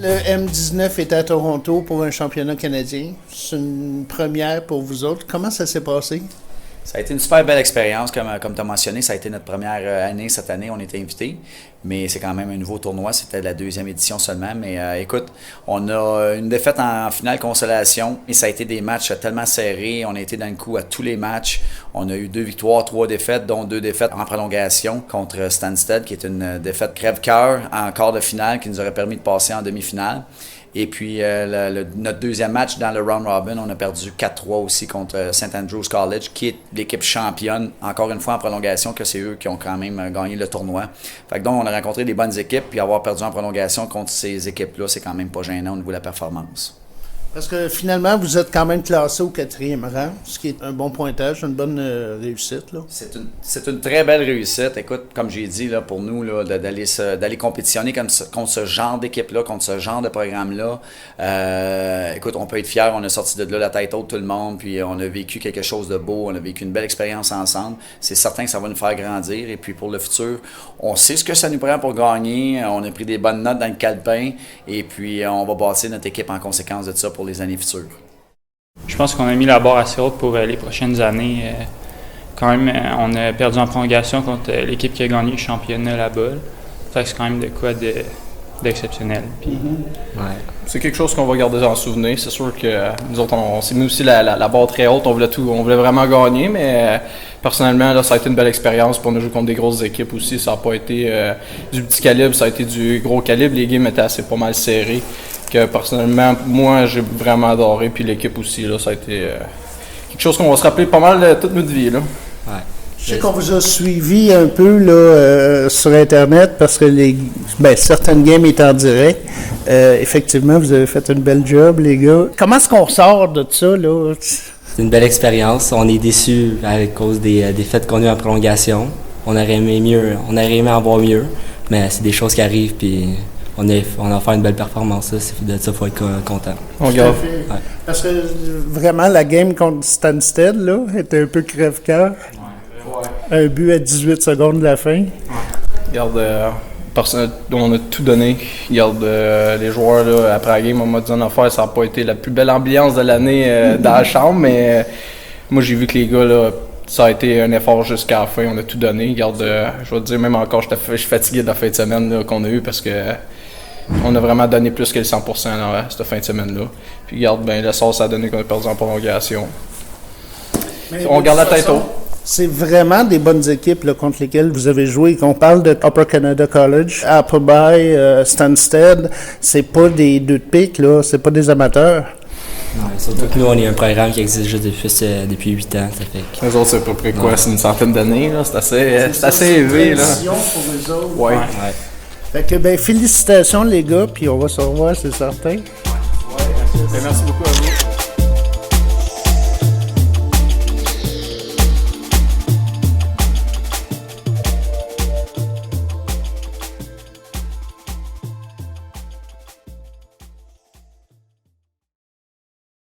Le M19 est à Toronto pour un championnat canadien. C'est une première pour vous autres. Comment ça s'est passé? Ça a été une super belle expérience, comme tu as mentionné. Ça a été notre première année cette année. On était invités, mais c'est quand même un nouveau tournoi. C'était la 2e édition seulement. Mais écoute, on a une défaite en finale consolation et ça a été des matchs tellement serrés. On a été dans le coup à tous les matchs. On a eu 2 victoires, 3 défaites, dont 2 défaites en prolongation contre Stansted, qui est une défaite crève-cœur en quart de finale qui nous aurait permis de passer en demi-finale. Et puis, notre deuxième match dans le round robin, on a perdu 4-3 aussi contre St. Andrews College, qui est l'équipe championne, encore une fois en prolongation, que c'est eux qui ont quand même gagné le tournoi. Fait que donc, on a rencontré des bonnes équipes, puis avoir perdu en prolongation contre ces équipes-là, c'est quand même pas gênant au niveau de la performance. Parce que finalement, vous êtes quand même classé au 4e rang, ce qui est un bon pointage, une bonne réussite. Là. C'est une très belle réussite. Écoute, comme j'ai dit, là, pour nous, là, d'aller compétitionner contre ce genre d'équipe-là, contre ce genre de programme-là, écoute, on peut être fiers. On a sorti de là la tête haute, tout le monde, puis on a vécu quelque chose de beau. On a vécu une belle expérience ensemble. C'est certain que ça va nous faire grandir. Et puis pour le futur, on sait ce que ça nous prend pour gagner. On a pris des bonnes notes dans le calepin. Et puis on va bâtir notre équipe en conséquence de ça pour les années futures. Je pense qu'on a mis la barre assez haute pour les prochaines années. Quand même, on a perdu en prolongation contre l'équipe qui a gagné le championnat là-bas. Fait que c'est quand même de quoi d'exceptionnel. Puis, ouais. C'est quelque chose qu'on va garder en souvenir. C'est sûr que nous autres, on s'est mis aussi la barre très haute. On voulait vraiment gagner, mais personnellement, là, ça a été une belle expérience. Puis on a joué contre des grosses équipes aussi. Ça n'a pas été du petit calibre, ça a été du gros calibre. Les games étaient pas mal serrés. Que personnellement, moi, j'ai vraiment adoré. Puis l'équipe aussi, là, ça a été quelque chose qu'on va se rappeler pas mal toute notre vie. Là. Ouais. Je sais qu'on vous a suivi un peu là, sur Internet parce que certaines games étaient en direct. Effectivement, vous avez fait une belle job, les gars. Comment est-ce qu'on ressort de ça, là? C'est une belle expérience. On est déçus à cause des défaites qu'on a eu en prolongation. On aurait aimé en voir mieux, mais c'est des choses qui arrivent, puis on a fait une belle performance. De ça, il faut être content. On garde. Ouais. Parce que vraiment, la game contre Stansted là, était un peu crève-cœur. Un but à 18 secondes de la fin. Regarde, on a tout donné. Regarde, les joueurs, là, après la game, on m'a dit en affaire, ça n'a pas été la plus belle ambiance de l'année dans la chambre, mais moi, j'ai vu que les gars, là, ça a été un effort jusqu'à la fin. On a tout donné. Regarde, je vais te dire, même encore, je suis fatigué de la fin de semaine là, qu'on a eue parce que on a vraiment donné plus que le 100% dans cette fin de semaine-là. Puis regarde, le sort, ça a donné qu'on a perdu en prolongation. Mais on garde la tête haute. C'est vraiment des bonnes équipes là, contre lesquelles vous avez joué. Quand on parle de Upper Canada College, Appleby, Stansted, c'est pas des 2 de pique, là, c'est pas des amateurs. Non, surtout que nous, on est un programme qui existe juste depuis 8 ans. Ça fait que... Eux autres, c'est à peu près quoi? C'est une centaine d'années, là? C'est assez élevé, là. C'est une pour eux autres. Ouais. Fait que, félicitations, les gars, puis on va se revoir, c'est certain. Merci beaucoup à vous.